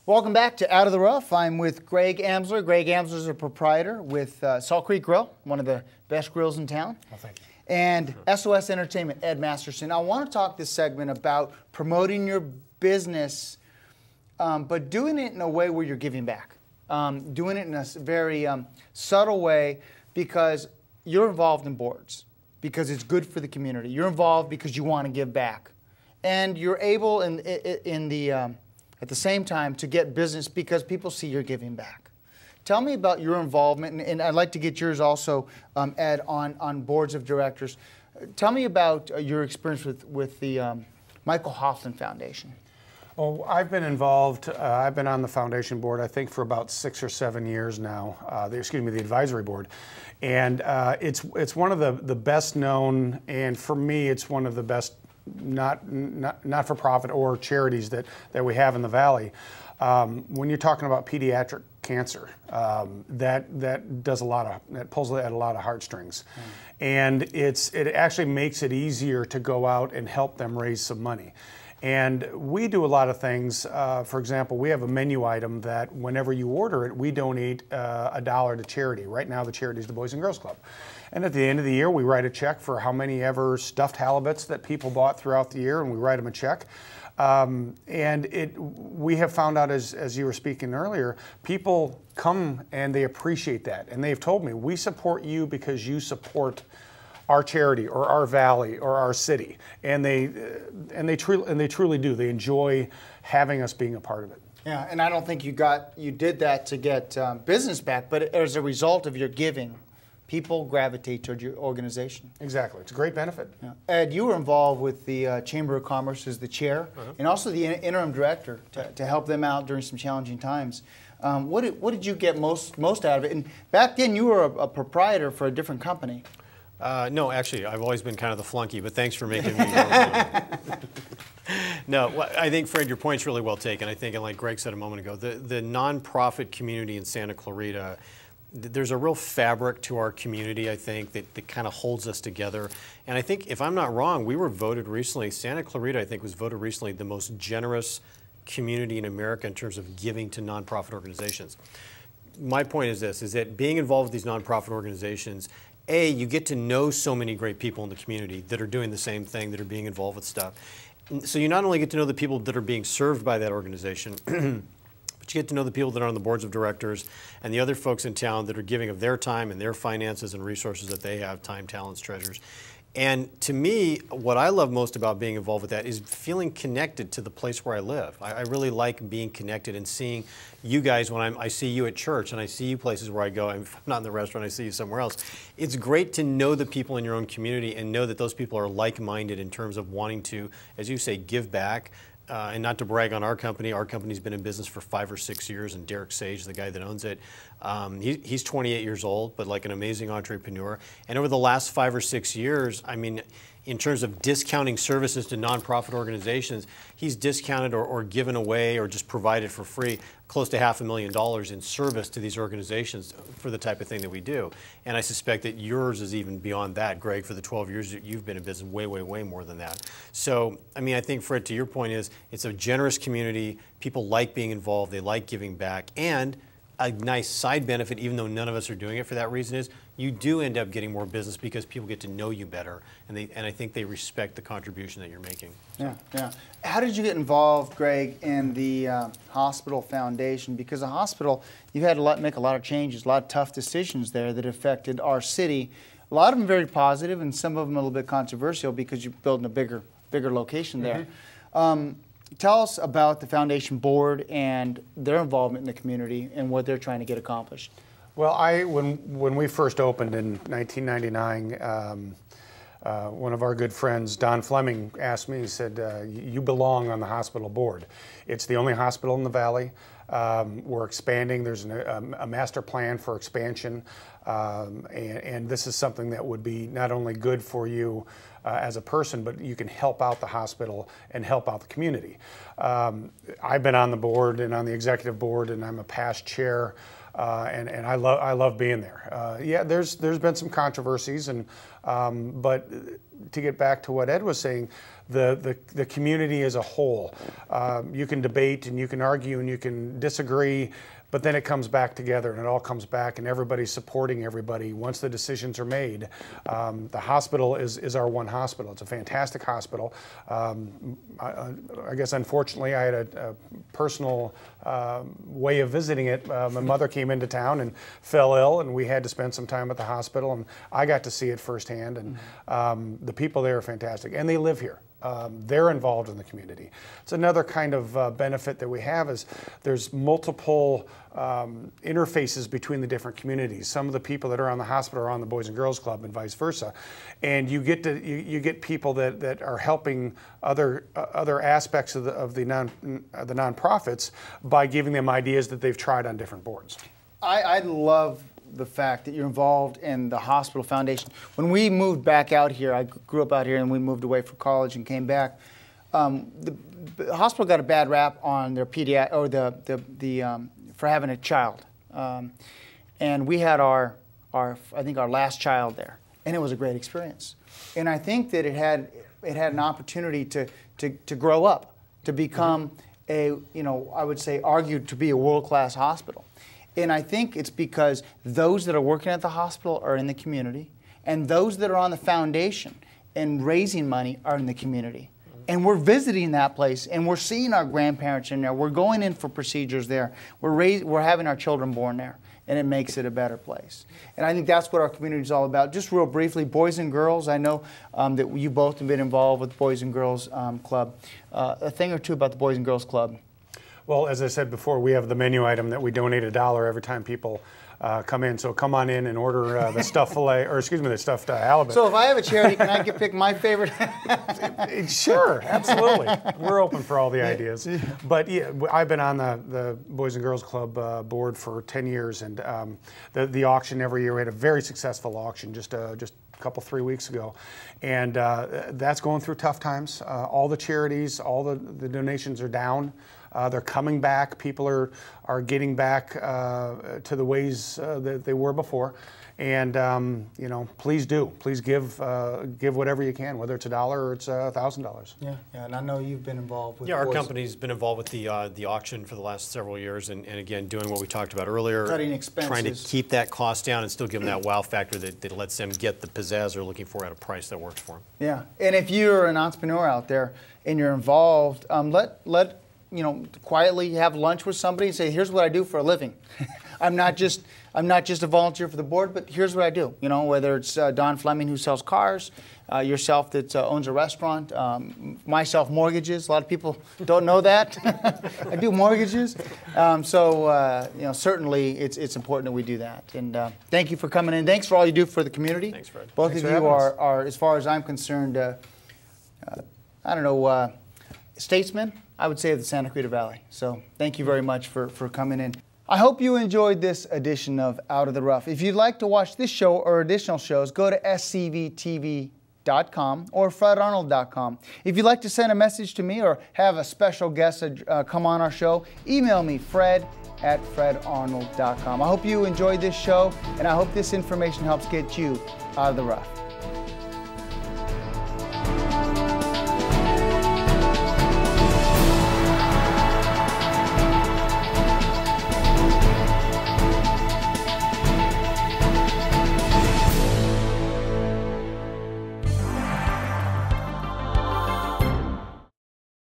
Welcome back to Out of the Rough. I'm with Greg Amsler. Greg Amsler is a proprietor with Salt Creek Grill, one of the best grills in town. Well, thank you. And SOS Entertainment, Ed Masterson. I want to talk this segment about promoting your business, but doing it in a way where you're giving back. Doing it in a very subtle way because you're involved in boards, because it's good for the community. You're involved because you want to give back. And you're able at the same time to get business because people see you're giving back. Tell me about your involvement, and I'd like to get yours also, Ed, on boards of directors. Tell me about your experience with the Michael Hoffman Foundation. Well, I've been involved, I've been on the foundation board, I think, for about 6 or 7 years now, the advisory board. And it's one of the best known, and for me, it's one of the best not-for-profit or charities that we have in the Valley. When you're talking about pediatric cancer, that pulls at a lot of heartstrings, and it actually makes it easier to go out and help them raise some money. And we do a lot of things. For example, we have a menu item that whenever you order it, we donate $1 to charity. Right now, the charity is the Boys and Girls Club. And at the end of the year, we write a check for how many ever stuffed halibuts that people bought throughout the year, and we write them a check. We have found out, as you were speaking earlier, people come and they appreciate that. And they've told me, we support you because you support our charity or our valley or our city. And they truly do. They enjoy having us being a part of it. Yeah, and I don't think you did that to get business back, but as a result of your giving, people gravitate toward your organization. Exactly. It's a great benefit. Yeah. Ed, you were involved with the Chamber of Commerce as the chair, and also the interim director to help them out during some challenging times. What did you get most out of it? And back then, you were a proprietor for a different company. No, actually, I've always been kind of the flunky, but thanks for making me. No, I think, Fred, your point's really well taken. I think, and like Greg said a moment ago, the nonprofit community in Santa Clarita, there's a real fabric to our community, I think, that kind of holds us together. And I think, if I'm not wrong, we were voted recently, Santa Clarita, I think, was voted recently the most generous community in America in terms of giving to nonprofit organizations. My point is this, is that being involved with these nonprofit organizations, you get to know so many great people in the community that are doing the same thing, that are being involved with stuff. So you not only get to know the people that are being served by that organization, but you get to know the people that are on the boards of directors and the other folks in town that are giving of their time and their finances and resources that they have, time, talents, treasures. And to me, what I love most about being involved with that is feeling connected to the place where I live. I really like being connected and seeing you guys when I see you at church and I see you places where I go. If I'm not in the restaurant, I see you somewhere else. It's great to know the people in your own community and know that those people are like-minded in terms of wanting to, as you say, give back. And not to brag on our company's been in business for 5 or 6 years, and Derek Sage, the guy that owns it, he's 28 years old, but like an amazing entrepreneur. And over the last 5 or 6 years, I mean, in terms of discounting services to nonprofit organizations, he's discounted or given away or just provided for free close to $500,000 in service to these organizations for the type of thing that we do. And I suspect that yours is even beyond that, Greg, for the 12 years that you've been in business, way, way, way more than that. So, I mean, I think, Fred, to your point is, it's a generous community. People like being involved. They like giving back. And a nice side benefit, even though none of us are doing it for that reason, is you do end up getting more business because people get to know you better, and I think they respect the contribution that you're making. Yeah, yeah. How did you get involved, Greg, in the hospital foundation? Because the hospital, you had to make a lot of changes, a lot of tough decisions there that affected our city. A lot of them very positive, and some of them a little bit controversial because you're building a bigger location there. Tell us about the foundation board and their involvement in the community and what they're trying to get accomplished. Well, when we first opened in 1999, one of our good friends, Don Fleming, asked me, he said, you belong on the hospital board. It's the only hospital in the Valley. We're expanding. There's a master plan for expansion, and this is something that would be not only good for you as a person, but you can help out the hospital and help out the community. I've been on the board and on the executive board, and I'm a past chair, and I love being there. Yeah, there's been some controversies, and but to get back to what Ed was saying, the community as a whole. You can debate and you can argue and you can disagree, but then it comes back together and it all comes back and everybody's supporting everybody once the decisions are made. The hospital is our one hospital. It's a fantastic hospital. I guess unfortunately I had a personal way of visiting it. My mother came into town and fell ill and we had to spend some time at the hospital and I got to see it firsthand, and the people there are fantastic and they live here. They're involved in the community. It's another kind of benefit that we have is there's multiple interfaces between the different communities. Some of the people that are on the hospital are on the Boys and Girls Club and vice versa. And you get people that are helping other aspects of the nonprofits by giving them ideas that they've tried on different boards. I love the fact that you're involved in the hospital foundation. When we moved back out here, I grew up out here and we moved away for college and came back. The hospital got a bad rap on their for having a child, and we had I think our last child there, and it was a great experience. And I think that it had an opportunity to grow up, to become I would say argued to be a world-class hospital. And I think it's because those that are working at the hospital are in the community, and those that are on the foundation and raising money are in the community. And we're visiting that place, and we're seeing our grandparents in there. We're going in for procedures there. We're having our children born there, and it makes it a better place. And I think that's what our community is all about. Just real briefly, Boys and Girls, I know that you both have been involved with the Boys and Girls Club. A thing or two about the Boys and Girls Club. Well, as I said before, we have the menu item that we donate $1 every time people come in. So come on in and order the stuffed filet, or excuse me, the stuffed halibut. So if I have a charity, can I pick my favorite? Sure, absolutely. We're open for all the ideas. But yeah, I've been on the Boys and Girls Club board for 10 years, and the auction every year, we had a very successful auction just a couple, 3 weeks ago. And that's going through tough times. All the charities, all the donations are down. They're coming back. People are getting back to the ways that they were before. And please give whatever you can, whether it's $1 or it's $1,000. Yeah, and I know you've been involved with. Yeah, our company's been involved with the auction for the last several years, and again doing what we talked about earlier, cutting expenses, trying to keep that cost down and still give them that wow factor that lets them get the pizzazz they're looking for at a price that works for them. Yeah, and if you're an entrepreneur out there and you're involved, quietly have lunch with somebody and say, here's what I do for a living. I'm not just a volunteer for the board, but here's what I do. Whether it's Don Fleming who sells cars, yourself that owns a restaurant, myself mortgages. A lot of people don't know that. I do mortgages. Certainly it's important that we do that. And thank you for coming in. Thanks for all you do for the community. Thanks, Fred. Both of you are, as far as I'm concerned, statesmen, I would say, of the Santa Clarita Valley. So thank you very much for coming in. I hope you enjoyed this edition of Out of the Rough. If you'd like to watch this show or additional shows, go to scvtv.com or fredarnold.com. If you'd like to send a message to me or have a special guest come on our show, email me, fred@fredarnold.com. I hope you enjoyed this show, and I hope this information helps get you out of the rough.